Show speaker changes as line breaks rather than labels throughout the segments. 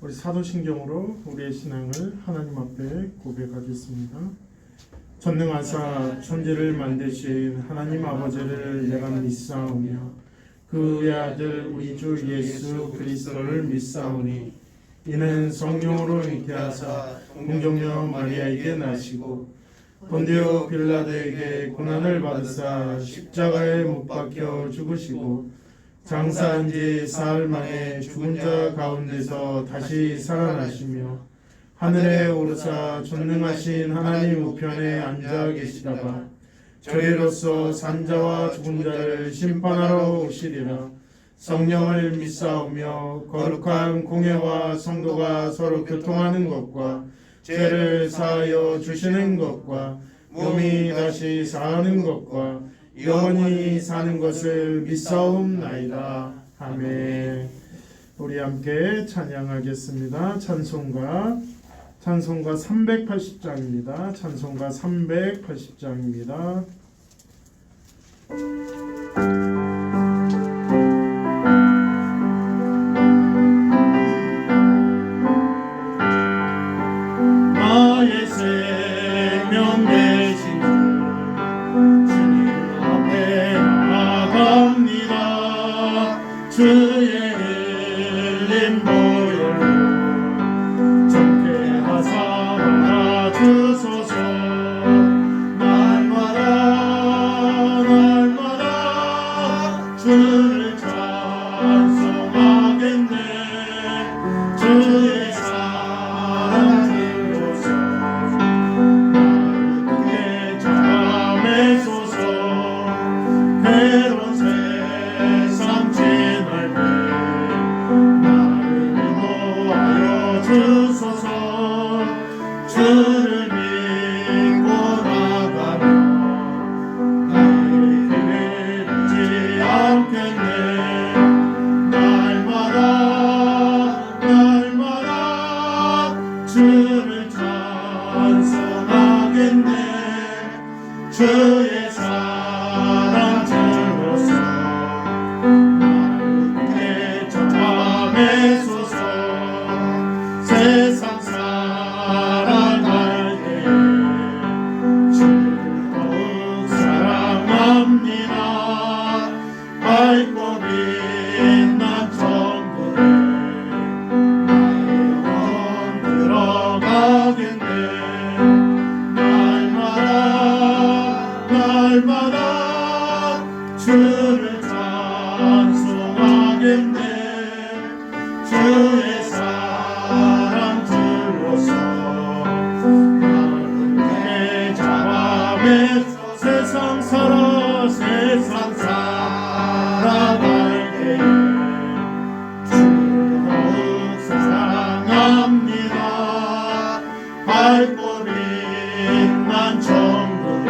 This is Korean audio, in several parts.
우리 사도신경으로 우리의 신앙을 하나님 앞에 고백하겠습니다. 전능하사 천지를 만드신 하나님 아버지를 내가 믿사오며 그의 아들 우리 주 예수 그리스도를 믿사오니 이는 성령으로 잉태하사 동정녀 마리아에게 나시고 본디오 빌라도에게 고난을 받으사 십자가에 못 박혀 죽으시고 장사한 지 사흘 만에 죽은 자 가운데서 다시 살아나시며 하늘에 오르사 전능하신 하나님 우편에 앉아 계시다가 저리로서 산자와 죽은 자를 심판하러 오시리라. 성령을 믿사오며 거룩한 공회와 성도가 서로 교통하는 것과 죄를 사하여 주시는 것과 몸이 다시 사하는 것과 영원히 사는 것을 믿사옵나이다. 아멘. 우리 함께 찬양하겠습니다. 찬송가 380장입니다. 찬송가 380장입니다. 나의 생명 되신 주님 앞에 나아갑니다. 주의 흘린 보혈로 정케 하사 받아주소서. 날마다 주를 찬송하겠네. 주의 사랑 들로서 나를 크게 자매소서. 괴로운 세상 지날 때 나를 인도하여 주소서. 주를 믿고 나가면 나의 길을 잃지 않겠네. 날마다 주를 찬송하겠네. 주의 사랑 들로서 나를 크게 전함해소서. 세상 살아갈 때에 주를 더욱 사랑합니다. 밝고 빛난 천국에 나의 영혼 들어가겠네. 날마다 주를 찬송하겠네. 주의 사랑 들로서 나를 크게 자랑해서 세상 살아갈 때에 주를 더욱 사랑합니다. 밝고 빛난 천국에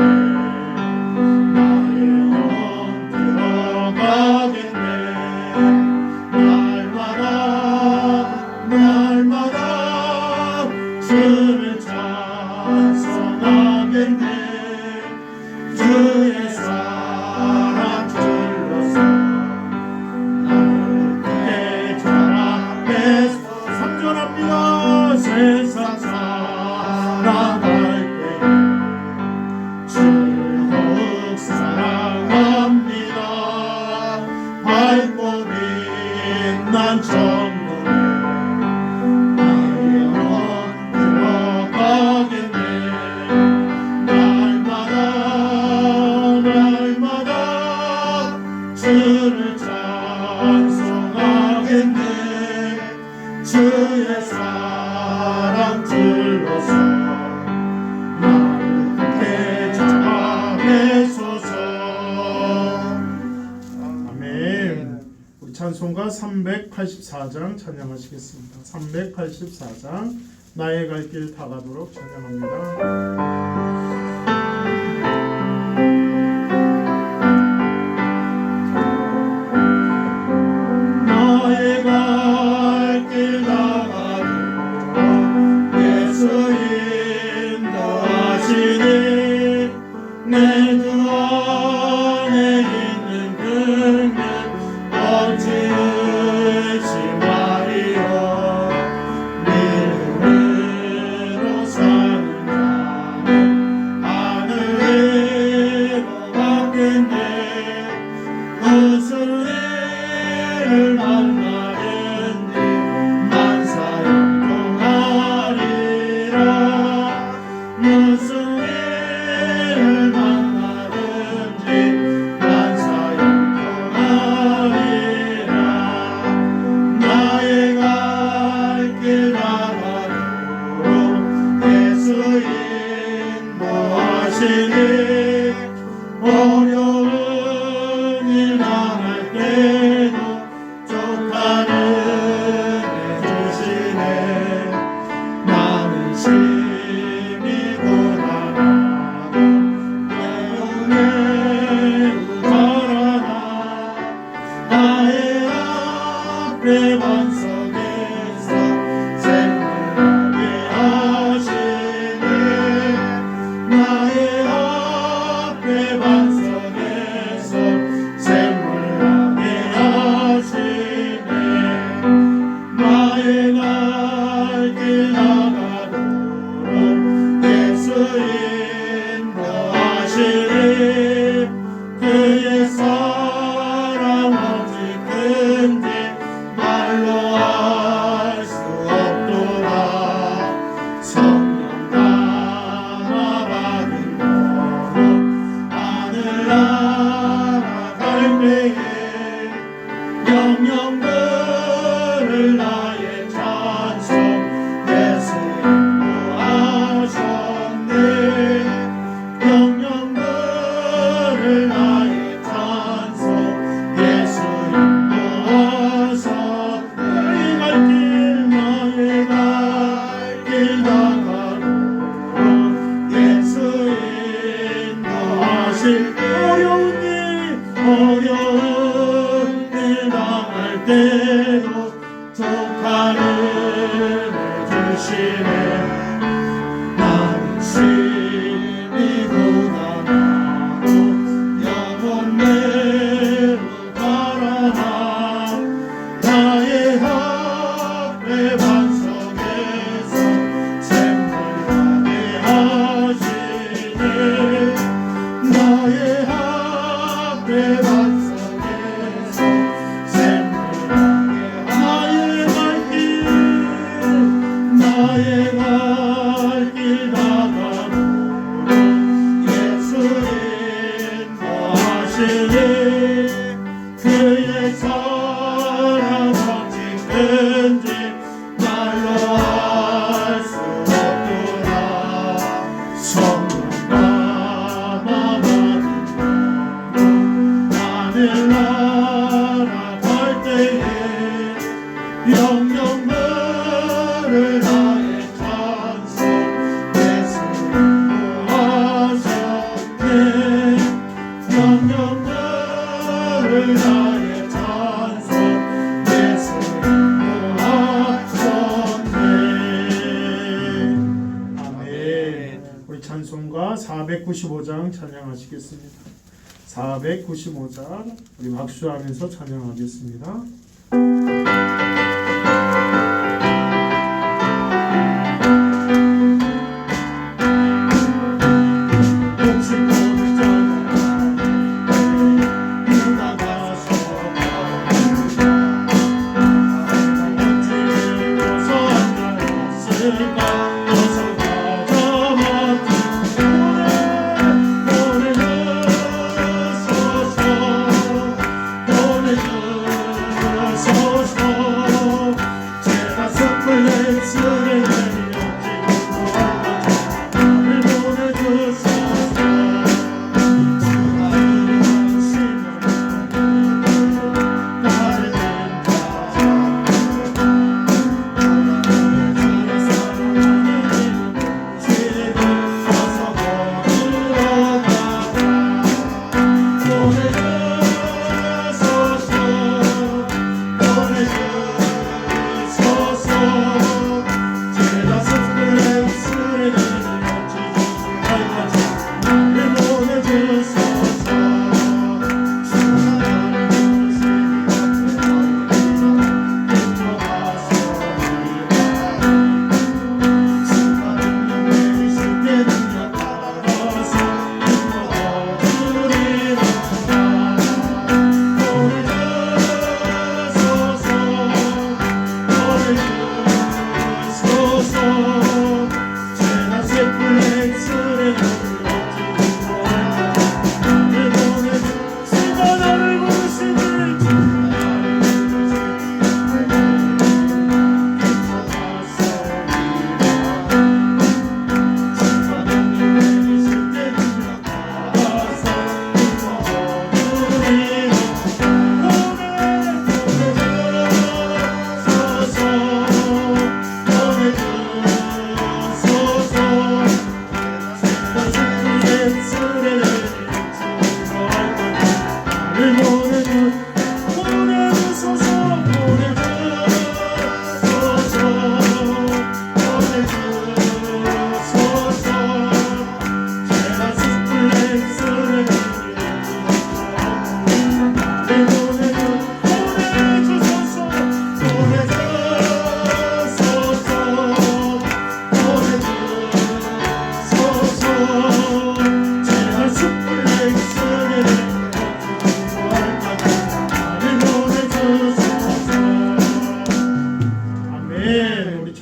나의 영혼 들어가겠네. 날마다 주를 찬송하겠네. 주의 사랑 들로서 나를 크게 자랑해서 상전합니다. 세상 살아갈 때에 주를 더욱 사랑합니다. 밝고 빛난 천국에 나의 영혼 들어가겠네. 날마다 주를 찬송하겠네. 주의 사랑 들로서 나를 크게 자랑해소서. 아멘. 우리 찬송가 384장 찬양하시겠습니다. 384장 나의 갈 길 다 가도록 찬양합니다. 나의 갈 길 다 가도록 예수 인도하시니 내 주 안에 있는 긍휼 어찌 의심하리요.
무슨 일을 만나든지 만사형통하리라. 무슨 일을 만나든지 만사형통하리라. 나의 갈 길 나가도록 예수 인도하시니 어려운 일 당할 때도 족하는 애 주시네. 나는 심히 고단하고 매우 자라나 나의 앞에 반석에서 샘물나게 하시네. 나의 앞에 반석에서 샘물나게 하시네. 나의 갈 길 나가도록 예수 인도하시니 그의 사랑 어찌 큰지 말로 알 수 없도다. 성령 담아 받은 너로 하늘나라 갈 때에 영영들을 나의 찬송 예수 인도하셨네. 영영들을 나의 찬송 예수 인도하셨네. 나의 갈 길 나가도록 예수 인도하실 어려운 일 당할 때도 족하는 애 주시네. 나는 심히 고단하고 영혼 매우 가라나 나의 앞에 반석에서 샘물나게 하시네. 나의 앞에 반석에서 샘물나게 나의 갈 길 나가도록 예수 인도하시니 그의 사랑 어찌 큰지 말로 알 수 없도다. 성령 담아 받은 너로 하늘나라 갈 때에 영영들을 나의 찬송 예수 인도하셨네. 영영들을 나의 찬송 예수 인도하셨네. 아멘. 우리 찬송가 495장 찬양하시겠습니다. 495장 우리 박수하면서 찬양하겠습니다.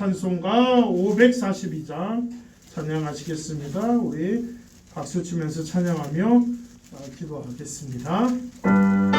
찬송가 542장 찬양하시겠습니다. 우리 박수 치면서 찬양하며 기도하겠습니다.
예수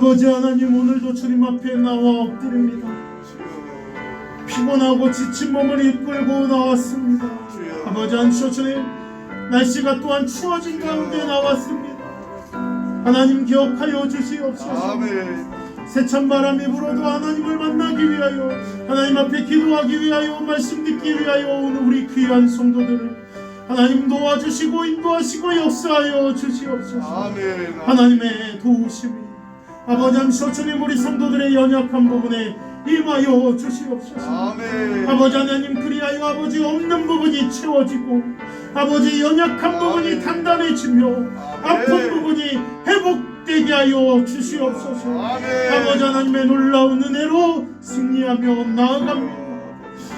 아버지 하나님, 오늘도 주님 앞에 나와 엎드립니다. 피곤하고 지친 몸을 이끌고 나왔습니다. 아버지 하나님, 주님 날씨가 또한 추워진 가운데 나왔습니다. 하나님 기억하여 주시옵소서.
아멘.
세찬 바람이 불어도 하나님을 만나기 위하여, 하나님 앞에 기도하기 위하여, 말씀 듣기 위하여 오늘 우리 귀한 성도들을 하나님 도와주시고 인도하시고 역사하여 주시옵소서.
아멘.
하나님의 도우심이 아버지 하나님, 주님 우리 성도들의 연약한 부분에 임하여 주시옵소서.
아멘.
아버지 하나님, 그리하여 아버지 없는 부분이 채워지고 아버지 연약한 부분이 단단해지며 아픈 부분이 회복되게 하여 주시옵소서.
아멘.
아버지 하나님의 놀라운 은혜로 승리하며 나아갑니다.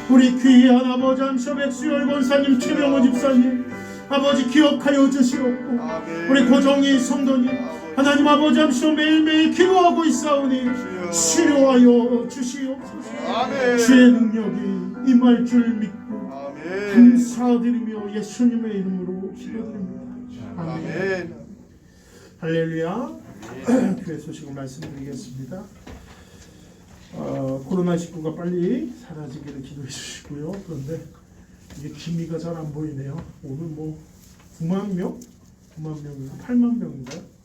우리 귀한 아버지 하나님, 백수열 권사님, 최병호 집사님 아버지 기억하여 주시옵고,
아멘.
우리 고정희 성도님 하나님 아버지 하나님, 매일매일 기도하고 있사오니 치료하여 주시옵소서.
아멘.
주의 능력이 임할 줄 믿고
아멘.
감사드리며 예수님의 이름으로 기도드립니다. 아멘.
아멘.
할렐루야. 교회 소식을 말씀드리겠습니다. 코로나19가 빨리 사라지기를 기도해 주시고요. 그런데 이게 기미가 잘 안 보이네요. 오늘 뭐 9만 명? 9만 명이요? 8만 명인가요?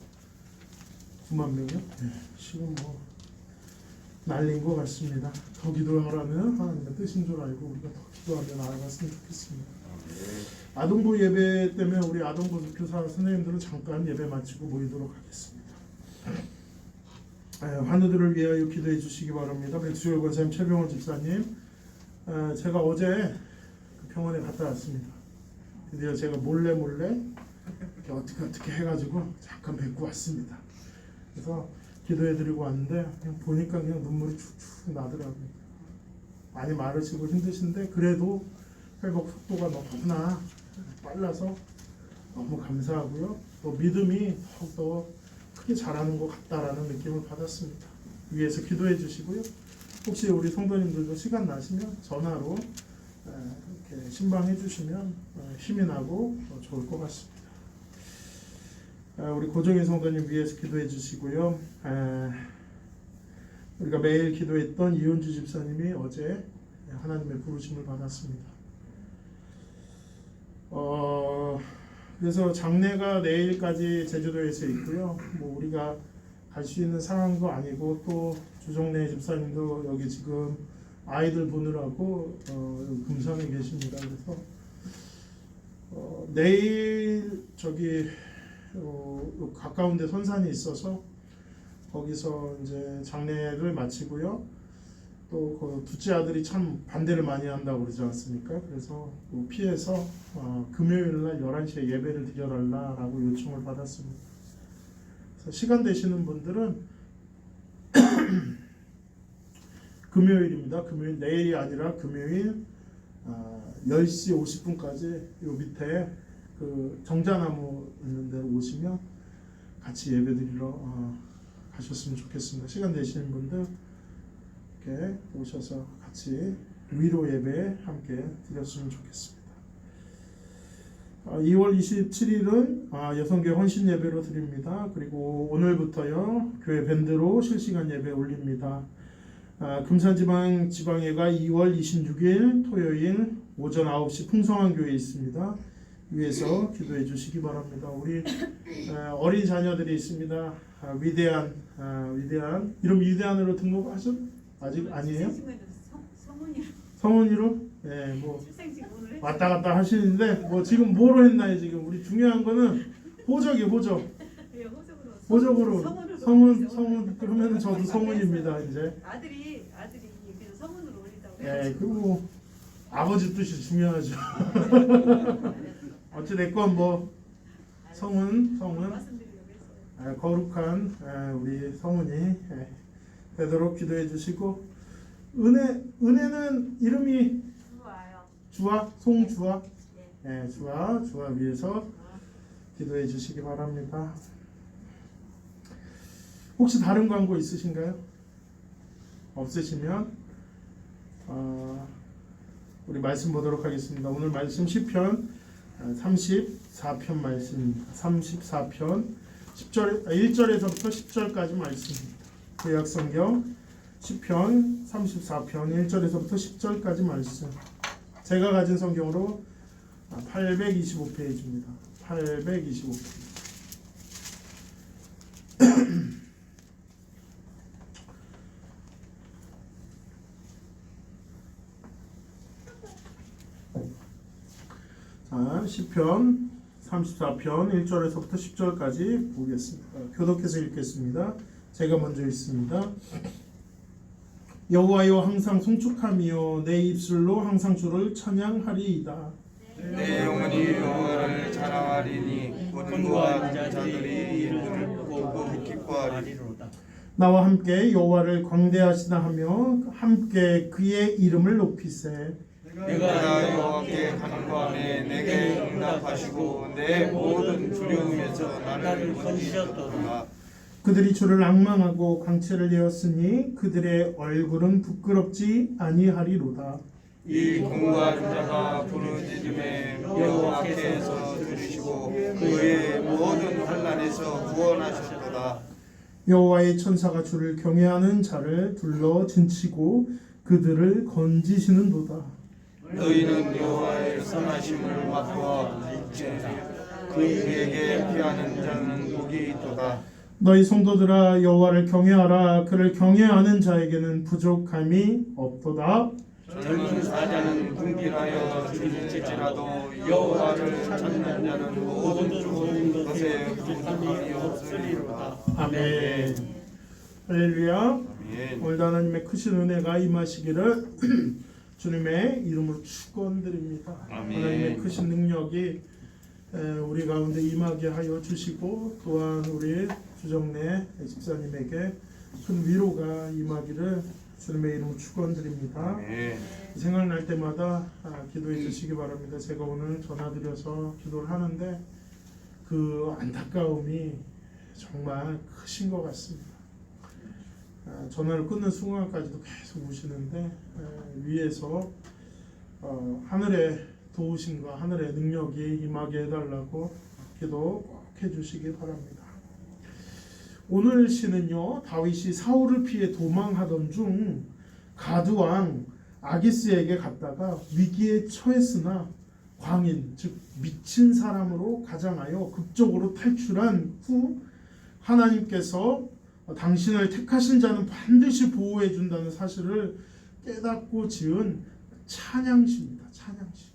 9만 명이요? 네. 지금 뭐 난리인 것 같습니다. 더 기도하라는 하나님의 뜻인 줄 알고 우리가 더 기도하며 나아갔으면 좋겠습니다. 아동부 예배 때문에 우리 아동부 교사 선생님들은 잠깐 예배 마치고 모이도록 하겠습니다. 환우들을 위하여 기도해 주시기 바랍니다. 백수열 권사님, 최병원 집사님, 제가 어제 병원에 갔다 왔습니다. 드디어 제가 몰래 어떻게 해가지고 잠깐 뵙고 왔습니다. 그래서 기도해드리고 왔는데 그냥 보니까 그냥 눈물이 축축 나더라고요. 많이 마르시고 힘드신데 그래도 회복 속도가 너무나 빨라서 너무 감사하고요. 또 믿음이 더욱더 크게 자라는 것 같다라는 느낌을 받았습니다. 위에서 기도해 주시고요. 혹시 우리 성도님들도 시간 나시면 전화로 이렇게 신방해 주시면 힘이 나고 좋을 것 같습니다. 우리 고정희 성도님 위에서 기도해 주시고요. 우리가 매일 기도했던 이은주 집사님이 어제 하나님의 부르심을 받았습니다. 그래서 장례가 내일까지 제주도에서 있고요. 뭐 우리가 갈 수 있는 상황도 아니고 또 주정래 집사님도 여기 지금 아이들 보느라고 금산에 계십니다. 그래서 내일 저기 가까운데 선산이 있어서 거기서 이제 장례를 마치고요. 또 그 둘째 아들이 참 반대를 많이 한다고 그러지 않습니까? 그래서 피해서 금요일 날 11시에 예배를 드려달라고 요청을 받았습니다. 그래서 시간 되시는 분들은 금요일입니다. 금요일, 내일이 아니라 금요일 10시 50분까지 요 밑에 그 정자나무 있는 데로 오시면 같이 예배 드리러 가셨으면 좋겠습니다. 시간 되시는 분들 이렇게 오셔서 같이 위로 예배 함께 드렸으면 좋겠습니다. 2월 27일은 여성교회 헌신 예배로 드립니다. 그리고 오늘부터요 교회 밴드로 실시간 예배 올립니다. 금산지방 지방예가 2월 26일 토요일 오전 9시 풍성한 교회에 있습니다. 위에서 기도해 주시기 바랍니다. 우리 어린 자녀들이 있습니다. 위대한 이름 위대한으로 등록하셨? 아직 아니에요? 성훈이로? 네, 뭐 왔다 갔다 하시는데 뭐 지금 뭐로 했나요? 지금 우리 중요한 거는 호적으로 성훈 그러면은 저도 성훈입니다. 이제
아들이 그래서 성훈으로 올린다고.
네, 그리고 아버지 뜻이 중요하죠. 어찌 됐건 뭐 성훈 거룩한 우리 성훈이 되도록 기도해 주시고 은혜는 이름이 주아 송주아 주아 위해서 기도해 주시기 바랍니다. 혹시 다른 광고 있으신가요? 없으시면 우리 말씀 보도록 하겠습니다. 오늘 말씀 시편 34편 말씀입니다. 34편 1절에서부터 10절까지 말씀입니다. 구약성경 시편 34편 1절에서부터 10절까지 말씀. 제가 가진 성경으로 825페이지입니다. 825페이지. 자, 시편 34편 1절에서부터 10절까지 보겠습니다. 교독해서 읽겠습니다. 제가 먼저 읽습니다. 여호와여 항상 송축함이요 내 입술로 항상 주를 찬양하리이다.
내 영혼이 여호와를 자랑하리니 본과 자들이 이름을 보고 기뻐하리로다.
나와 함께 여호와를 광대하시다 하며 함께 그의 이름을 높이세.
내가 여호와께 간구하매 내게 응답하시고 내 모든 두려움에서 나를 건지셨도다.
그들이 주를 앙망하고 광채를 내었으니 그들의 얼굴은 부끄럽지 아니하리로다.
이 공고한 자가 부르짖음에 여호와께서 들으시고 그의 모든 환난에서 구원하셨도다.
여호와의 천사가 주를 경외하는 자를 둘러 진치고 그들을 건지시는도다.
너희는 여호와의 선하심을 맛보아 그에게 피하는 자는 복이 있도다.
너희 성도들아 여호와를 경외하라. 그를 경외하는 자에게는 부족함이 없도다.
젊은 사자는 분길하여 죽을지라도 여호와를 찾는 자는 모든 좋은 것에 부족함이 없으리로다.
아멘. 할렐루야.
아멘.
오늘도 하나님의 크신 은혜가 임하시기를 주님의 이름으로 축원드립니다.
아멘.
하나님의 크신 능력이 우리 가운데 임하게 하여 주시고 또한 우리 주정래 집사님에게 큰 위로가 임하기를 주님의 이름으로 축원드립니다.
아멘.
생각날 때마다 기도해 주시기 바랍니다. 제가 오늘 전화드려서 기도를 하는데 그 안타까움이 정말 크신 것 같습니다. 전화를 끊는 순간까지도 계속 우시는데 위에서 하늘의 도우심과 하늘의 능력이 임하게 해달라고 기도 꼭 해주시기 바랍니다. 오늘 시는요, 다윗이 사울을 피해 도망하던 중 가드왕 아기스에게 갔다가 위기에 처했으나 광인, 즉 미친 사람으로 가장하여 극적으로 탈출한 후 하나님께서 당신을 택하신 자는 반드시 보호해 준다는 사실을 깨닫고 지은 찬양시입니다. 찬양시.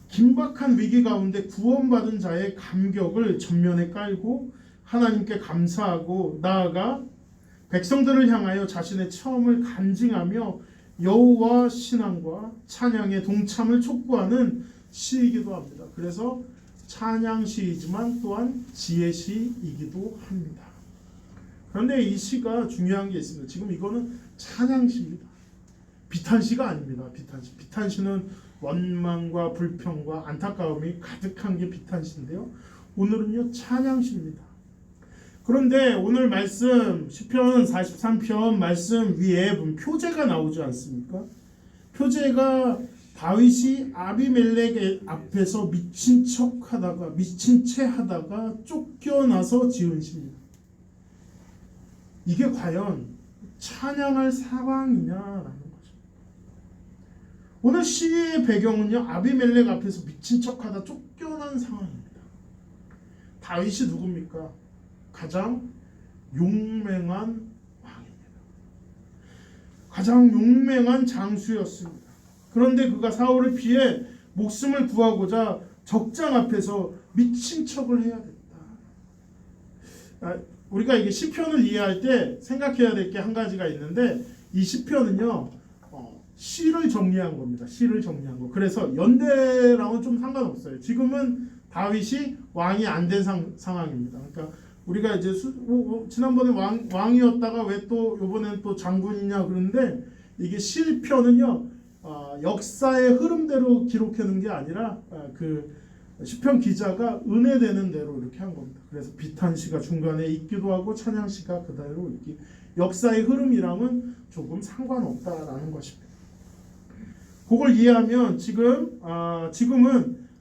긴박한 위기 가운데 구원받은 자의 감격을 전면에 깔고 하나님께 감사하고 나아가 백성들을 향하여 자신의 처음을 간증하며 여호와 신앙과 찬양의 동참을 촉구하는 시이기도 합니다. 그래서 찬양시이지만 또한 지혜시이기도 합니다. 그런데 이 시가 중요한 게 있습니다. 지금 이거는 찬양시입니다. 비탄시가 아닙니다. 비탄시. 비탄시는 원망과 불평과 안타까움이 가득한 게 비탄시인데요. 오늘은요 찬양시입니다. 그런데 오늘 말씀 시편 43편 말씀 위에 보면 표제가 나오지 않습니까? 표제가 다윗이 아비멜렉 앞에서 미친 척하다가 미친 채 하다가 쫓겨나서 지은 시입니다. 이게 과연 찬양할 상황이냐라는 거죠. 오늘 시의 배경은요 아비멜렉 앞에서 미친 척하다 쫓겨난 상황입니다. 다윗이 누굽니까? 가장 용맹한 왕입니다. 가장 용맹한 장수였습니다. 그런데 그가 사울을 피해 목숨을 구하고자 적장 앞에서 미친 척을 해야 됐다. 우리가 이게 시편을 이해할 때 생각해야 될 게 한 가지가 있는데 이 시편은요 시를 정리한 겁니다. 시를 정리한 거. 그래서 연대랑은 좀 상관없어요. 지금은 다윗이 왕이 안 된 상황입니다. 그러니까 우리가 이제 지난번에 왕이었다가 왜 또 이번에는 또 장군이냐 그러는데 이게 시편은요 역사의 흐름대로 기록해 놓은 게 아니라 그 시편 기자가 은혜되는 대로 이렇게 한 겁니다. 그래서 비탄시가 중간에 있기도 하고 찬양시가 그대로 있기. 역사의 흐름이랑은 조금 상관없다라는 것입니다. 그걸 이해하면 지금은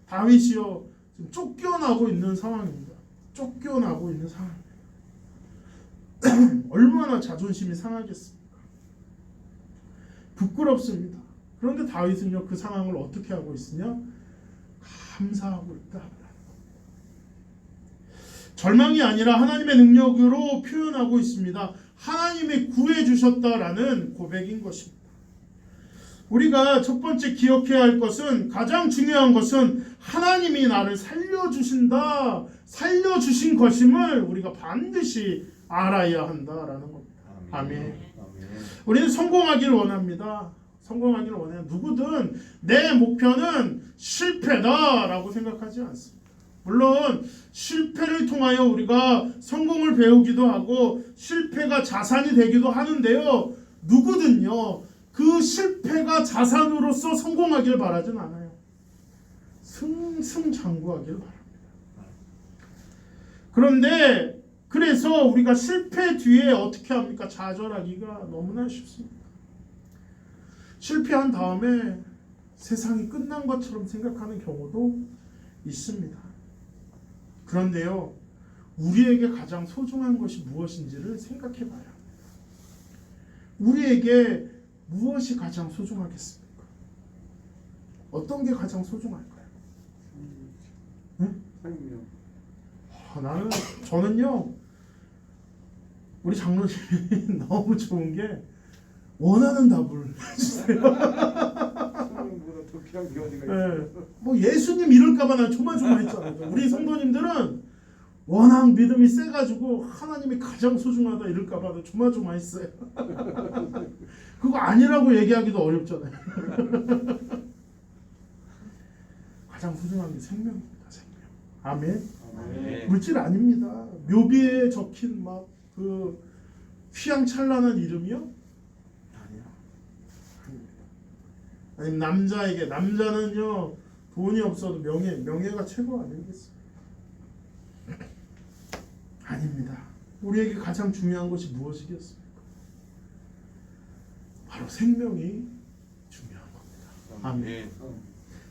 다윗이요 지금 쫓겨나고 있는 상황입니다. 쫓겨나고 있는 상황입니다. 얼마나 자존심이 상하겠습니까? 부끄럽습니다. 그런데 다윗은요 그 상황을 어떻게 하고 있으냐? 감사하고 있다. 절망이 아니라 하나님의 능력으로 표현하고 있습니다. 하나님이 구해주셨다라는 고백인 것입니다. 우리가 첫 번째 기억해야 할 것은, 가장 중요한 것은 하나님이 나를 살려주신다, 살려주신 것임을 우리가 반드시 알아야 한다라는 겁니다. 아멘. 우리는 성공하기를 원합니다. 성공하기를 원해요. 누구든 내 목표는 실패다라고 생각하지 않습니다. 물론 실패를 통하여 우리가 성공을 배우기도 하고 실패가 자산이 되기도 하는데요, 누구든요 그 실패가 자산으로서 성공하길 바라진 않아요. 승승장구하길 바랍니다. 그런데 그래서 우리가 실패 뒤에 어떻게 합니까? 좌절하기가 너무나 쉽습니다. 실패한 다음에 세상이 끝난 것처럼 생각하는 경우도 있습니다. 그런데요, 우리에게 가장 소중한 것이 무엇인지를 생각해 봐야 합니다. 우리에게 무엇이 가장 소중하겠습니까? 어떤 게 가장 소중할까요? 응? 저는요, 우리 장로님이 너무 좋은 게 원하는 답을 해주세요. 네. 뭐 예수님 이럴까봐 난 조마조마했잖아요. 우리 성도님들은 워낙 믿음이 세가지고 하나님이 가장 소중하다 이럴까봐 조마조마했어요. 그거 아니라고 얘기하기도 어렵잖아요. 가장 소중한 게 생명입니다. 생명. 아멘.
아멘.
물질 아닙니다. 묘비에 적힌 막 그 휘황찬란한 이름이요? 아니야. 아니면 남자는요 돈이 없어도 명예가 최고 아니겠습니까? 아닙니다. 우리에게 가장 중요한 것이 무엇이겠습니까? 바로 생명이 중요한 겁니다. 아멘.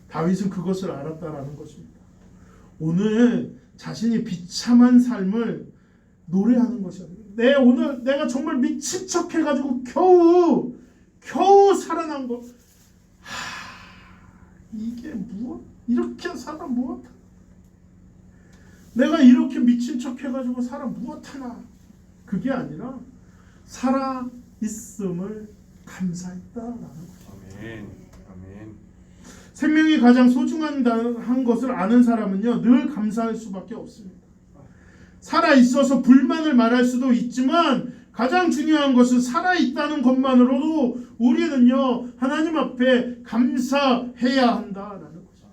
다윗은 그것을 알았다라는 것입니다. 오늘 자신이 비참한 삶을 노래하는 것이 아니라 오늘 내가 정말 미친 척 해가지고 겨우 살아난 거, 이게 무엇? 이렇게 살아 무엇? 내가 이렇게 미친 척 해가지고 살아 무엇하나? 그게 아니라 살아 있음을 감사했다라는 거죠.
아멘.
생명이 가장 소중한 것을 아는 사람은요 늘 감사할 수밖에 없습니다. 살아 있어서 불만을 말할 수도 있지만 가장 중요한 것은 살아 있다는 것만으로도 우리는요 하나님 앞에 감사해야 한다라는 거죠.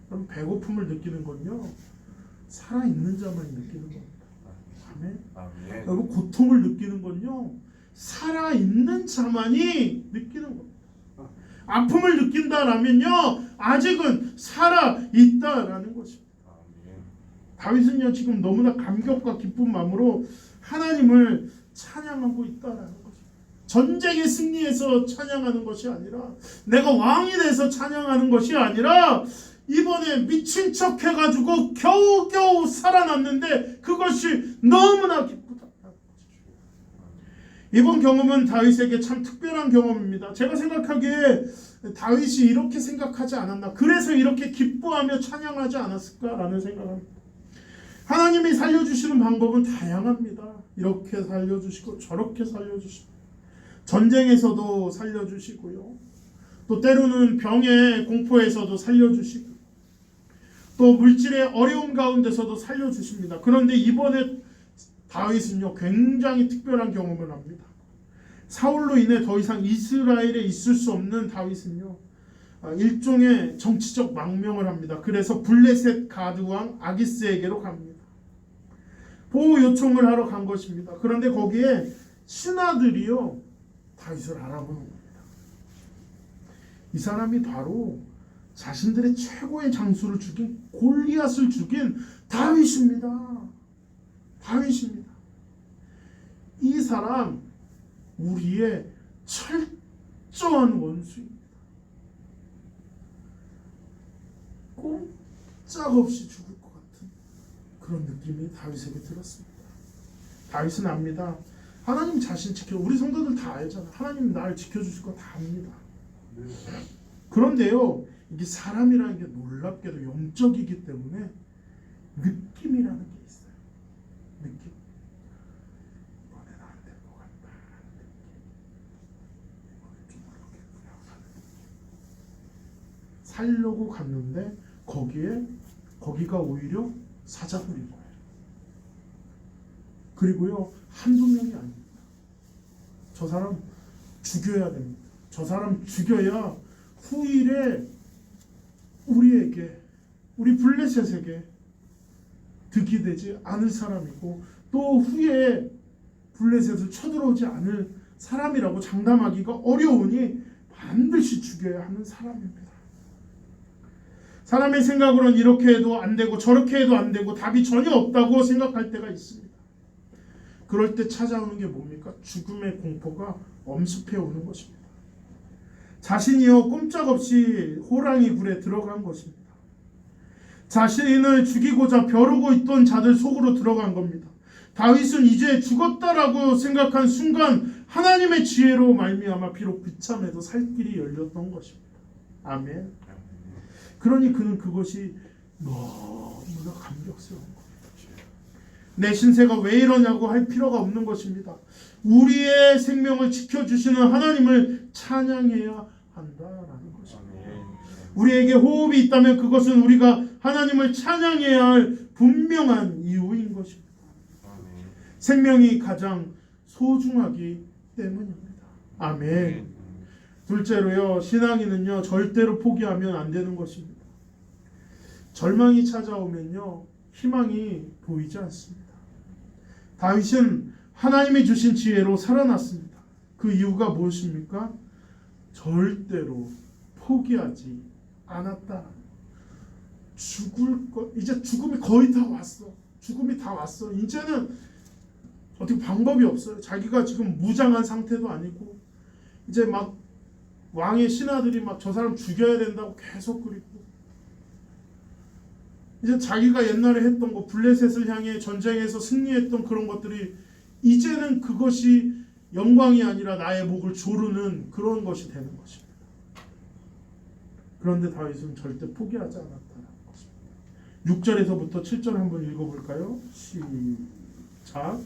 그럼 배고픔을 느끼는 건요 살아 있는 자만 느끼는 겁니다. 아멘. 여러분 고통을 느끼는 건요 살아 있는 자만이 느끼는 겁니다. 아픔을 느낀다라면요 아직은 살아 있다라는 것입니다. 다윗은요 지금 너무나 감격과 기쁜 마음으로 하나님을 찬양하고 있다라는 거죠. 전쟁에 승리해서 찬양하는 것이 아니라, 내가 왕이 돼서 찬양하는 것이 아니라, 이번에 미친 척 해가지고 겨우겨우 살아났는데 그것이 너무나 기쁘다. 이번 경험은 다윗에게 참 특별한 경험입니다. 제가 생각하기에 다윗이 이렇게 생각하지 않았나, 그래서 이렇게 기뻐하며 찬양하지 않았을까라는 생각합니다. 하나님이 살려주시는 방법은 다양합니다. 이렇게 살려주시고 저렇게 살려주시고, 전쟁에서도 살려주시고요, 또 때로는 병의 공포에서도 살려주시고, 또 물질의 어려움 가운데서도 살려주십니다. 그런데 이번에 다윗은요 굉장히 특별한 경험을 합니다. 사울로 인해 더 이상 이스라엘에 있을 수 없는 다윗은요 일종의 정치적 망명을 합니다. 그래서 블레셋 가드 왕 아기스에게로 갑니다. 보호 요청을 하러 간 것입니다. 그런데 거기에 신하들이요 다윗을 알아보는 겁니다. 이 사람이 바로 자신들의 최고의 장수를 죽인 골리앗을 죽인 다윗입니다. 이 사람 우리의 철저한 원수입니다. 꼼짝없이 죽을 것 같은 그런 느낌이 다윗에게 들었습니다. 다윗은 압니다. 하나님 자신 지켜, 우리 성도들 다 알잖아. 하나님 나를 지켜주실 거 다 압니다. 그런데요, 이게 사람이라는 게 놀랍게도 영적이기 때문에 느낌이라는 게 있어요. 느낌. 이번에는 안 될 것 같다. 이번에 좀 모르겠구나. 살려고 갔는데 거기가 오히려 사자굴인 거예요. 그리고요, 한두 명이 아닙니다. 저 사람 죽여야 됩니다. 저 사람 죽여야 후일에 우리에게, 우리 블레셋에게 득이 되지 않을 사람이고, 또 후에 블레셋을 쳐들어오지 않을 사람이라고 장담하기가 어려우니 반드시 죽여야 하는 사람입니다. 사람의 생각으로는 이렇게 해도 안 되고 저렇게 해도 안 되고 답이 전혀 없다고 생각할 때가 있습니다. 그럴 때 찾아오는 게 뭡니까? 죽음의 공포가 엄습해 오는 것입니다. 자신이요 꼼짝없이 호랑이 굴에 들어간 것입니다. 자신을 죽이고자 벼르고 있던 자들 속으로 들어간 겁니다. 다윗은 이제 죽었다라고 생각한 순간 하나님의 지혜로 말미암아 비록 비참해도 살 길이 열렸던 것입니다. 아멘. 그러니 그는 그것이 너무나 감격스러운 겁니다. 내 신세가 왜 이러냐고 할 필요가 없는 것입니다. 우리의 생명을 지켜주시는 하나님을 찬양해야 한다라는 것입니다. 우리에게 호흡이 있다면 그것은 우리가 하나님을 찬양해야 할 분명한 이유인 것입니다. 생명이 가장 소중하기 때문입니다. 아멘. 둘째로요, 신앙인은요 절대로 포기하면 안 되는 것입니다. 절망이 찾아오면요 희망이 보이지 않습니다. 다윗은 하나님이 주신 지혜로 살아났습니다. 그 이유가 무엇입니까? 절대로 포기하지 않았다. 죽을 것, 이제 죽음이 거의 다 왔어. 죽음이 다 왔어. 이제는 어떻게 방법이 없어요. 자기가 지금 무장한 상태도 아니고, 이제 막 왕의 신하들이 막 저 사람 죽여야 된다고 계속 그리고, 이제 자기가 옛날에 했던 거, 블레셋을 향해 전쟁에서 승리했던 그런 것들이 이제는 그것이 영광이 아니라 나의 목을 조르는 그런 것이 되는 것입니다. 그런데 다윗은 절대 포기하지 않았다는 것입니다. 6절에서부터 7절 한번 읽어볼까요? 시작.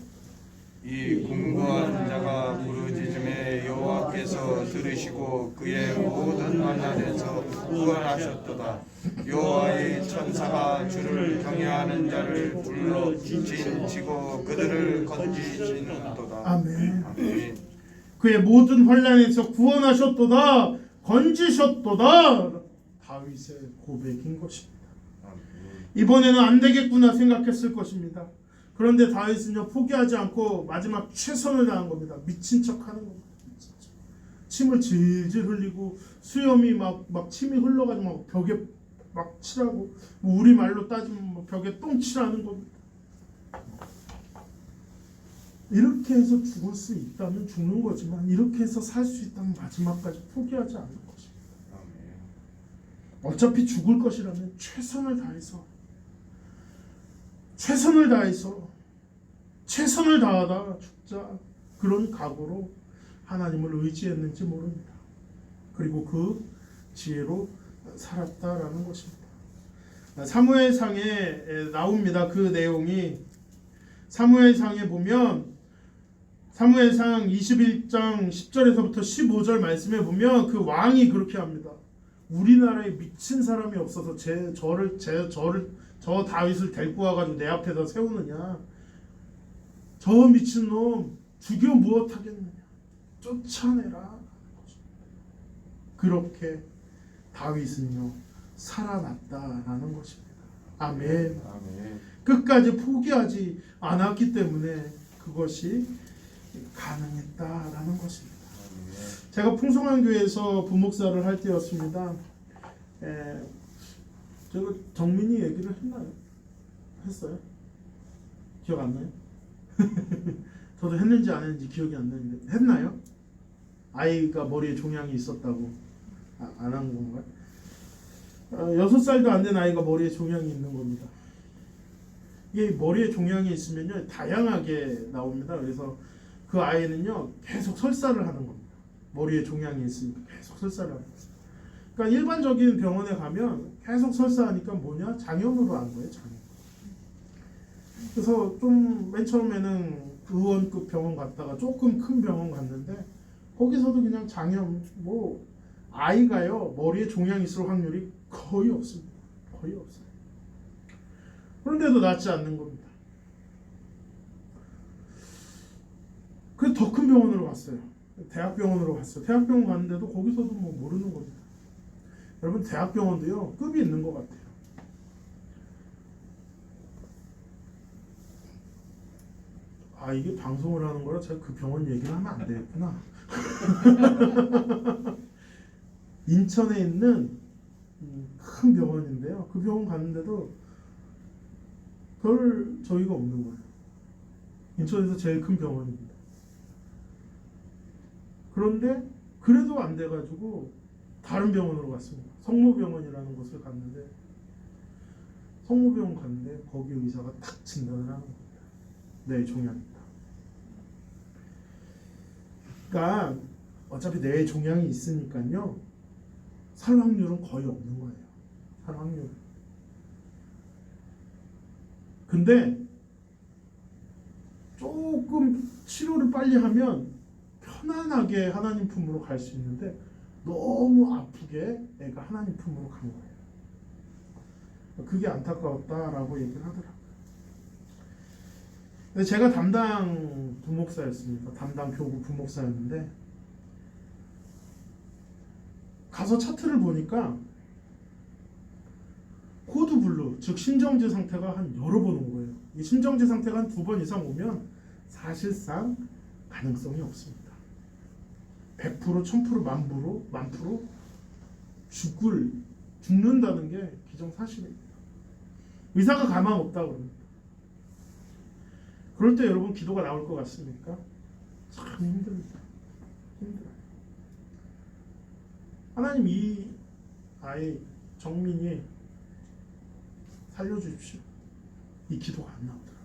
이 공고한 자가 부르짖음에 여호와께서 들으시고 그의 모든 만난에서 구원하셨도다. 여호와의 천사가 주를 경외하는 자를 불러 진치고 그들을 건지시는도다.
아멘.
아멘.
그의 모든 환난에서 구원하셨도다. 건지셨도다. 다윗의 고백인 것입니다. 이번에는 안 되겠구나 생각했을 것입니다. 그런데 다윗은요 포기하지 않고 마지막 최선을 다한 겁니다. 미친 척하는 겁니다. 침을 질질 흘리고 수염이 막 침이 흘러가지고 막 벽에 막 칠하고, 뭐 우리 말로 따지면 뭐 벽에 똥 칠하는 겁니다. 이렇게 해서 죽을 수 있다면 죽는 거지만, 이렇게 해서 살 수 있다면 마지막까지 포기하지 않는 것입니다. 어차피 죽을 것이라면 최선을 다하다 죽자, 그런 각오로 하나님을 의지했는지 모릅니다. 그리고 그 지혜로 살았다라는 것입니다. 사무엘상에 나옵니다. 그 내용이 사무엘상에 보면, 사무엘상 21장 10절에서부터 15절 말씀에 보면 그 왕이 그렇게 합니다. 우리나라에 미친 사람이 없어서 저 다윗을 데리고 와가지고 내 앞에다 세우느냐. 저 미친놈 죽여 무엇하겠느냐. 쫓아내라. 그렇게 다윗은요 살아났다라는 것입니다. 아멘. 끝까지 포기하지 않았기 때문에 그것이 가능했다라는 것입니다. 제가 풍성한 교회에서 부목사를 할 때였습니다. 제가 정민이 얘기를 했나요? 했어요? 기억 안 나요? 저도 했는지 안 했는지 기억이 안 나는데 했나요? 아이가 머리에 종양이 있었다고 안 한 건가요? 6살도 안 된 아이가 머리에 종양이 있는 겁니다. 이게 머리에 종양이 있으면요 다양하게 나옵니다. 그래서 그 아이는요 계속 설사를 하는 겁니다. 머리에 종양이 있으니까 계속 설사를 하는 거예요. 그러니까 일반적인 병원에 가면 계속 설사하니까 뭐냐? 장염으로 한 거예요. 장염. 그래서 좀 맨 처음에는 의원급 병원 갔다가 조금 큰 병원 갔는데 거기서도 그냥 장염 뭐 아이가요 머리에 종양이 있을 확률이 거의 없습니다. 거의 없어요. 그런데도 낫지 않는 겁니다. 그래서 더 큰 병원으로 갔어요. 대학병원으로 갔어요. 대학병원 갔는데도 거기서도 뭐 모르는 겁니다. 여러분 대학병원도요 급이 있는 것 같아요. 아 이게 방송을 하는 거라 제가 그 병원 얘기를 하면 안 되겠구나. 인천에 있는 큰 병원인데요. 그 병원 갔는데도 별 저희가 없는 거예요. 인천에서 제일 큰 병원입니다. 그런데 그래도 안 돼가지고 다른 병원으로 갔습니다. 성모병원이라는 곳을 갔는데 성모병원 갔는데 거기 의사가 탁 진단을 하는 겁니다. 뇌 종양이다. 그러니까 어차피 뇌 종양이 있으니까요 살 확률은 거의 없는 거예요. 살 확률. 근데 조금 치료를 빨리 하면 편안하게 하나님 품으로 갈 수 있는데 너무 아프게 애가 하나님 품으로 간 거예요. 그게 안타까웠다라고 얘기를 하더라고요. 근데 제가 담당 부목사였습니다. 담당 교구 부목사였는데 가서 차트를 보니까 코드 블루, 즉 심정지 상태가 한 여러 번 온 거예요. 이 심정지 상태가 한 2번 이상 오면 사실상 가능성이 없습니다. 100%, 1000%, 만 프로 죽는다는 게 기정사실입니다. 의사가 가망 없다고 그럽니다. 그럴 때 여러분 기도가 나올 것 같습니까? 참 힘듭니다. 힘들어요. 하나님 이 아이 정민이 살려주십시오. 이 기도가 안 나오더라고요.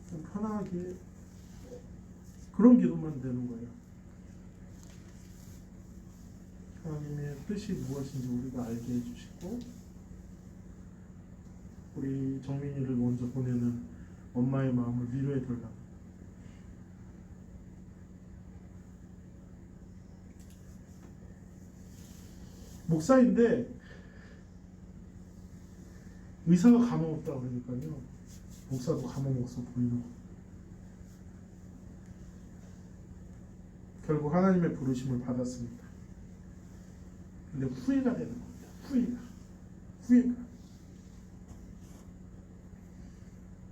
좀 편하게 그런 기도만 되는 거예요. 하나님의 뜻이 무엇인지 우리가 알게 해주시고 우리 정민이를 먼저 보내는 엄마의 마음을 위로해 달라고. 목사인데 의사가 가망 없다고 그러니까요. 목사도 가망 없어 보이고 결국 하나님의 부르심을 받았습니다. 근데 후회가 되는 겁니다. 후회가.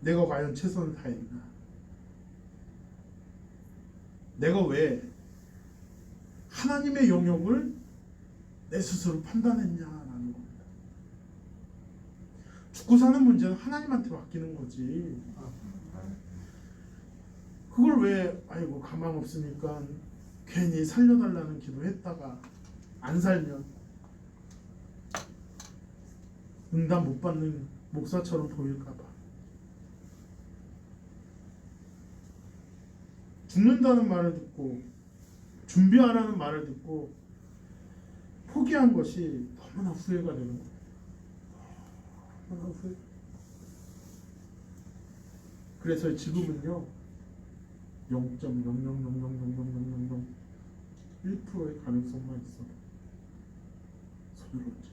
내가 과연 최선을 다했나? 내가 왜 하나님의 영역을 내 스스로 판단했냐라는 겁니다. 죽고 사는 문제는 하나님한테 맡기는 거지. 그걸 왜 아이고 가망 없으니까 괜히 살려달라는 기도했다가 안 살면 응답 못 받는 목사처럼 보일까봐 죽는다는 말을 듣고 준비하라는 말을 듣고 포기한 것이 너무나 후회가 되는 거예요. 너무나 후회. 그래서 지금은요 0.000000001%의 가능성만 있어도 손을 얹지.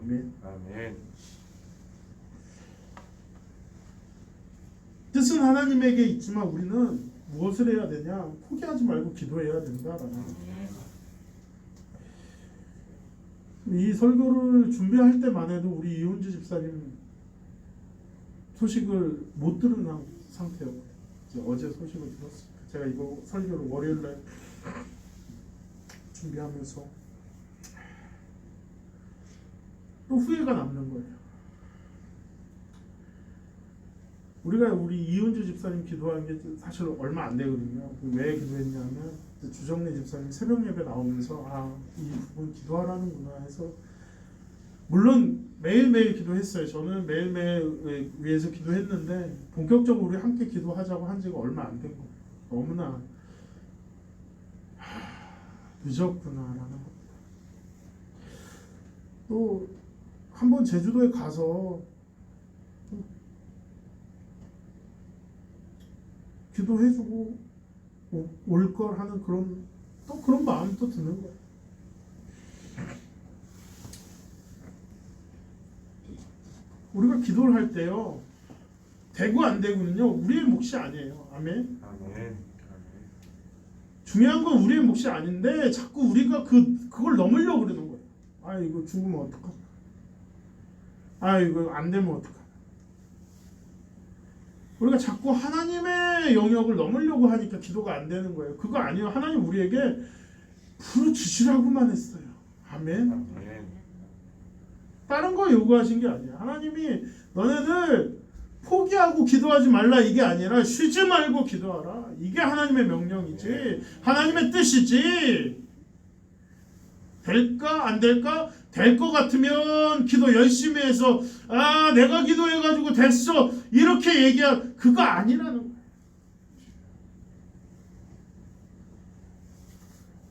아멘.
아멘.
뜻은 하나님에게 있지만 우리는 무엇을 해야 되냐? 포기하지 말고 기도해야 된다라는 거예요. 이 설교를 준비할 때만 해도 우리 이훈주 집사님 소식을 못 들은 상태였고 어제 소식을 들었습니다. 제가 이거 설교를 월요일날 준비하면서 또 후회가 남는 거예요. 우리가 우리 이은주 집사님 기도한 게 사실 얼마 안 되거든요. 왜 기도했냐면 주정래 집사님 새벽 예배 나오면서 이 부분 기도하라는구나 해서 물론 매일매일 기도했어요. 저는 매일매일 위해서 기도했는데 본격적으로 우리 함께 기도하자고 한 지가 얼마 안 된 거예요. 너무나 늦었구나라는 겁니다. 또 한 번 제주도에 가서 기도해주고 올 걸 하는 그런 마음이 또 드는 거예요. 우리가 기도를 할 때요, 되고 안 되고는요 우리의 몫이 아니에요. 아멘.
아멘.
중요한 건 우리의 몫이 아닌데 자꾸 우리가 그걸 넘으려고 그러는 거예요. 아 이거 죽으면 어떡하나. 아 이거 안 되면 어떡하나. 우리가 자꾸 하나님의 영역을 넘으려고 하니까 기도가 안 되는 거예요. 그거 아니에요. 하나님 우리에게 부르주시라고만 했어요. 아멘.
아멘.
다른 거 요구하신 게 아니에요. 하나님이 너네들 포기하고 기도하지 말라 이게 아니라 쉬지 말고 기도하라. 이게 하나님의 명령이지. 하나님의 뜻이지. 될까 안 될까? 될 것 같으면 기도 열심히 해서 내가 기도해가지고 됐어 이렇게 얘기할 그거 아니라는 거예요.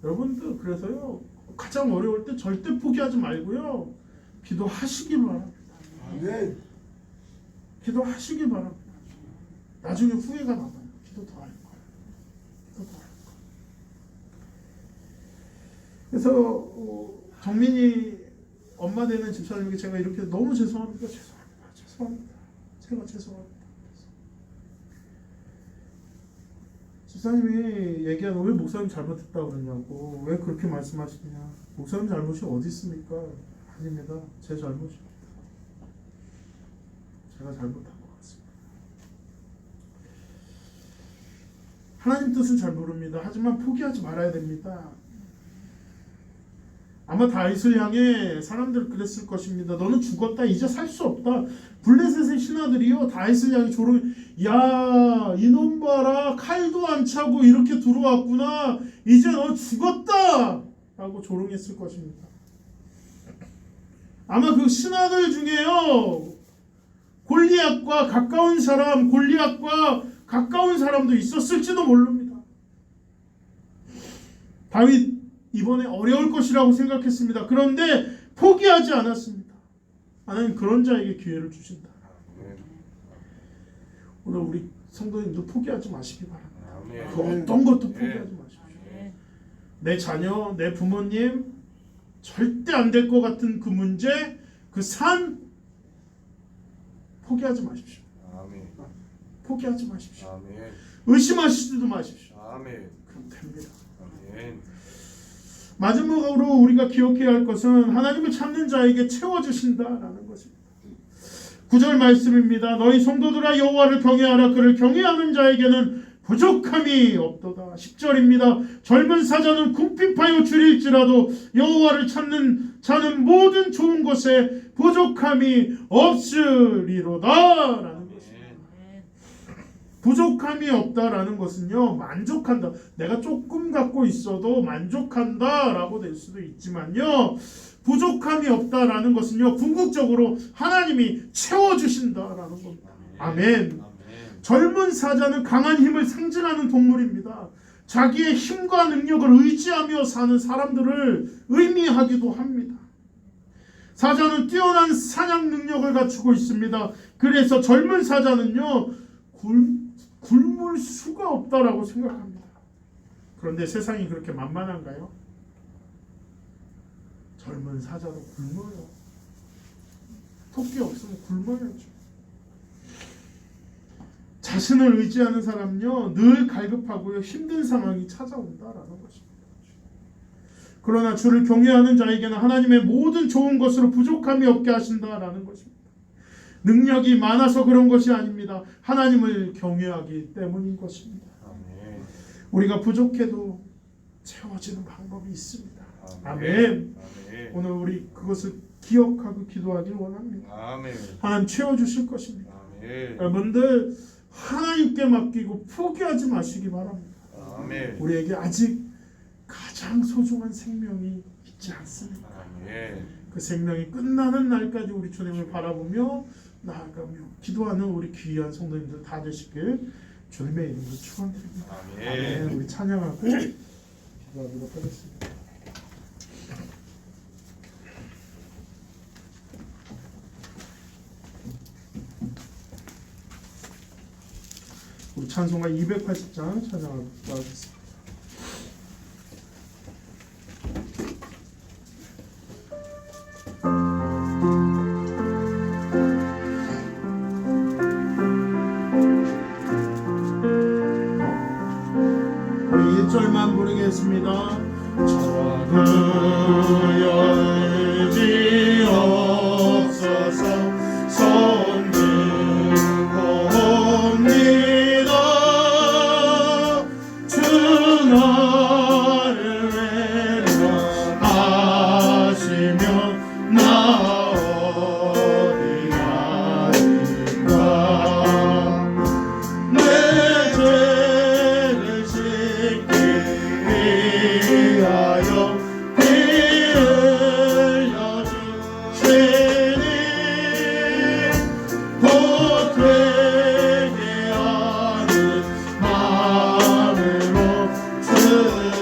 여러분들 그래서요 가장 어려울 때 절대 포기하지 말고요 기도하시기 바랍니다.
아멘.
기도하시기 바랍니다. 나중에 후회가 남아요. 기도 더 할 거예요. 기도 더 할 거예요. 그래서 정민이 엄마 되는 집사님에게 제가 이렇게 너무 죄송합니다. 제가 죄송합니다. 집사님이 얘기하는 왜 목사님 잘못했다고 그러냐고 왜 그렇게 말씀하시냐 목사님 잘못이 어디 있습니까? 아닙니다. 제 잘못입니다. 제가 잘못한 것 같습니다. 하나님 뜻은 잘 모릅니다. 하지만 포기하지 말아야 됩니다. 아마 다윗을 향해 사람들 그랬을 것입니다. 너는 죽었다. 이제 살 수 없다. 블레셋의 신하들이요 다윗을 향해 조롱. 야 이놈 봐라. 칼도 안 차고 이렇게 들어왔구나. 이제 너 죽었다. 라고 조롱했을 것입니다. 아마 그 신하들 중에요 골리앗과 가까운 사람도 있었을지도 모릅니다. 다윗 이번에 어려울 것이라고 생각했습니다. 그런데 포기하지 않았습니다. 하나님 그런 자에게 기회를 주신다. 오늘 우리 성도님도 포기하지 마시기 바랍니다. 그 어떤 것도 포기하지 마십시오. 내 자녀, 내 부모님 절대 안 될 것 같은 그 문제, 그 삶 포기하지 마십시오.
아멘.
포기하지 마십시오.
아멘.
의심하시지도 마십시오.
아멘.
그럼 됩니다.
아멘.
마지막으로 우리가 기억해야 할 것은 하나님을 찾는 자에게 채워주신다라는 것입니다. 9절 말씀입니다. 너희 성도들아 여호와를 경외하라. 그를 경외하는 자에게는 부족함이 없도다. 10절입니다. 젊은 사자는 궁핍하여 줄일지라도 여호와를 찾는 자는 모든 좋은 것에 부족함이 없으리로다 라는 것입니다. 부족함이 없다라는 것은요 만족한다. 내가 조금 갖고 있어도 만족한다라고 될 수도 있지만요 부족함이 없다라는 것은요 궁극적으로 하나님이 채워주신다라는 겁니다. 아멘. 젊은 사자는 강한 힘을 상징하는 동물입니다. 자기의 힘과 능력을 의지하며 사는 사람들을 의미하기도 합니다. 사자는 뛰어난 사냥 능력을 갖추고 있습니다. 그래서 젊은 사자는요 굶을 수가 없다라고 생각합니다. 그런데 세상이 그렇게 만만한가요? 젊은 사자도 굶어요. 토끼 없으면 굶어야죠. 자신을 의지하는 사람은요 늘 갈급하고요 힘든 상황이 찾아온다라는 것입니다. 그러나 주를 경외하는 자에게는 하나님의 모든 좋은 것으로 부족함이 없게 하신다라는 것입니다. 능력이 많아서 그런 것이 아닙니다. 하나님을 경외하기 때문인 것입니다.
아멘.
우리가 부족해도 채워지는 방법이 있습니다. 아멘.
아멘.
오늘 우리 그것을 기억하고 기도하길 원합니다.
아멘.
하나님 채워주실 것입니다.
아멘.
여러분들 하나님께 맡기고 포기하지 마시기 바랍니다.
아멘.
우리에게 아직 가장 소중한 생명이 있지 않습니다.
아멘. 아멘.
그 생명이 끝나는 날까지 우리 주님을 바라보며 나아가며 기도하는 우리 귀한 성도님들 다 되시길 주님의 이름으로 축원드립니다.
아멘.
우리 찬양하고 기도하도록 하겠습니다. 우리 찬송가 280장 찬양하도록 하겠습니다. 우리 1절만 부르겠습니다. 저는 열지 없어서 손 들고옵니다. 주 나를 외면하시면 나 어디 가리까. 내 죄를 씻기 위하여 피 흘려주시니 곧 회개하는 마음으로 주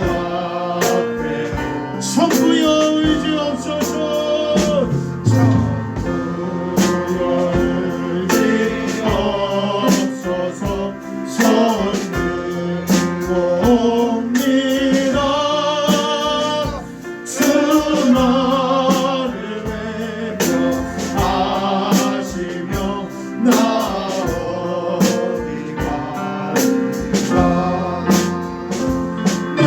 앞에 천부여 의지 없소서. 천부여 의지 없소서. 손 들고옵니다. 주 나를 외면하시며 나 어디 가리까. 내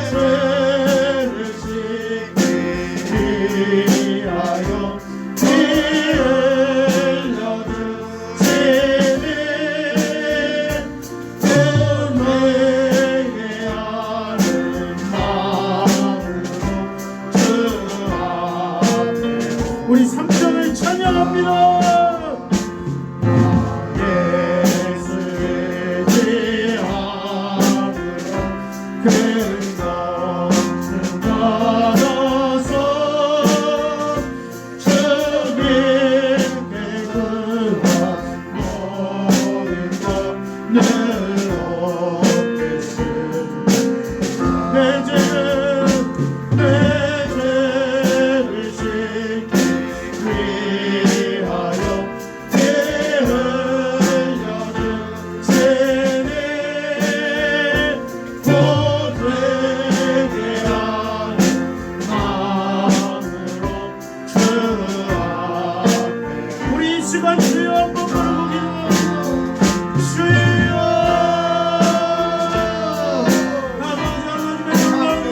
죄를 씻기 위하여 피 흘려주시니 곧 회개하는 마음으로 주 앞에 우리 3절을 찬양합니다. 예수 의지함으로 큰 것을 받아서 주님께 그와 모든 것을 얻겠습니다. 내 죄를 씻기 위하여 피 흘려주시니 곧 회개하는 마음으로 주 앞에 우리 이 시간 주여 한번 부르고 기도합니다. 주여 아버지 하나님의 놀라운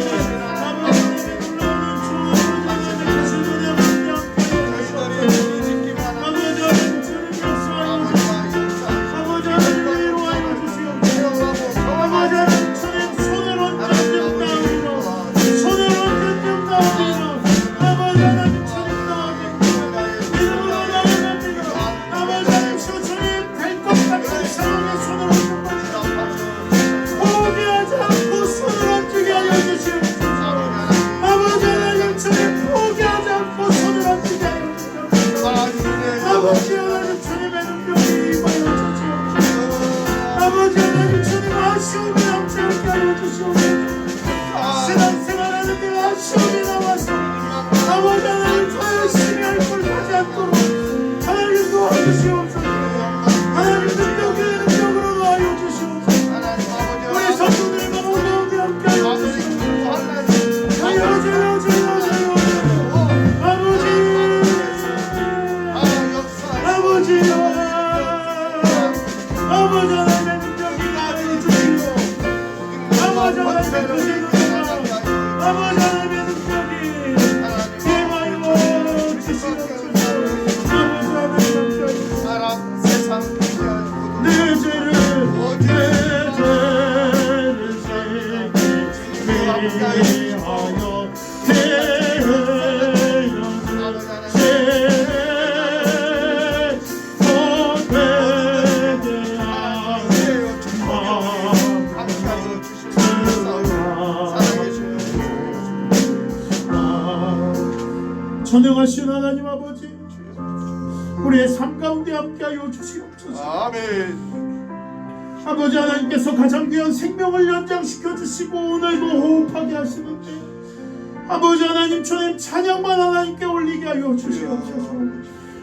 아버지 하나님의 놀라운 아버지 하나님 주님 역사하여 아버지 하나님 위로하여 주시옵소서. 아버지 하나님 주님 손을 얹어준 다음이로 손을 얹어준 다음이로 아버지 하나님 주님 나아갑니다. 이름으로 나아갑니다. 아버지 하나님 주님 될 것 같은 상황에 손을 얹는 것이다. 포기하지 않고 손을 얹게 하여 주시옵소서. 아버지 하나님 주님 포기하지 않고 손을 얹게 하여 주시옵소서. 아버지 하나님 주님의 능력이 임하여 주시옵소서. 아버지 하나님 주님 아쉬움이 넘치게 하여 주시옵소서. 신앙생활하는 데 아쉬움이 남아서 아버지 하나님 더 열심히 할 걸 하지 않도록 하나님 도와주시옵소서. 하나님 능력으로 도와여 주시옵소서. 우리 성도들과 모두에게 함께 하여 주시옵소서. 하여 주여 아버지 전능하신 하나님 아버지, 우리의 삶 가운데 함께하여 주시옵소서.
아멘.
아버지 하나님께서 가장 귀한 생명을 연장시켜 주시고 오늘도 호흡하게 하시는데 아버지 하나님 주님 찬양만 하나님께 올리게 하여 주시옵소서.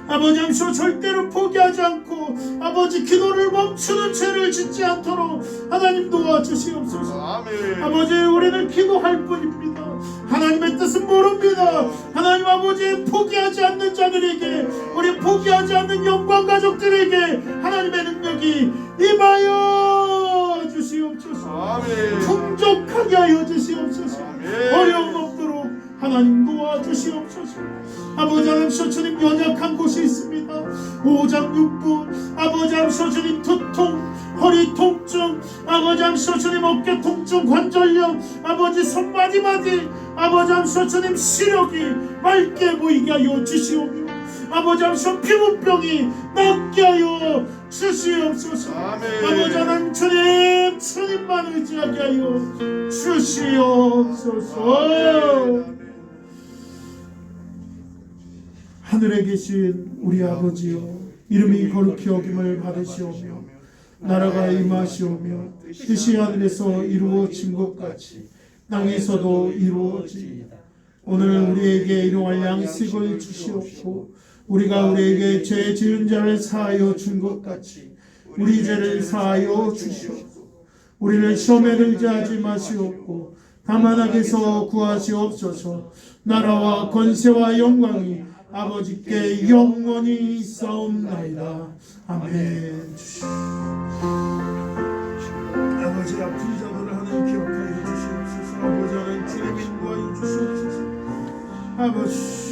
아버지 하나님 절대로 포기하지 않고 아버지 기도를 멈추는 죄를 짓지 않도록 하나님 도와주시옵소서.
아멘.
아버지 우리는 기도할 뿐입니다. 하나님의 뜻은 모릅니다. 하나님 아버지 포기하지 않는 자들에게, 우리 포기하지 않는 영광 가족들에게 하나님의 능력이 임하여 주시옵소서.
아멘.
풍족하게 하여 주시옵소서.
아멘.
어려움 없도록 하나님 도와주시옵소서. 아버지 하나님 주님 연약한 곳이 있습니다. 5장 6부 아버지 하나님 주님 두통, 허리 통증, 아버지 하나님 주님 어깨 통증, 관절염, 아버지 손마디마디, 아버지 하나님 주님 시력이 맑게 보이게 하여 주시오며 아버지 하나님 피부병이 낫게 하여 주시옵소서.
아멘.
아버지 하나님 주님만 의지하게 하여 주시옵소서. 하늘에 계신 우리 아버지여, 이름이 거룩히 여김을 받으시오며 나라가 임하시오며 뜻이 하늘에서 이루어진 것 같이 땅에서도 이루어지이다. 오늘 우리에게 일용할 양식을 주시옵고 우리가 우리에게 죄 지은 자를 사하여 준 것 같이 우리 죄를 사하여 주시옵고 우리를 시험에 들게 하지 마시옵고 다만 악에서 구하시옵소서. 나라와 권세와 영광이 아버지께 영원히 있사옵나이다. 아멘. 아버지 아픈 자들을 하나님 기억하여 주시옵소서. 아버지 하나님 주님 인도하여 주시옵소서. 아버지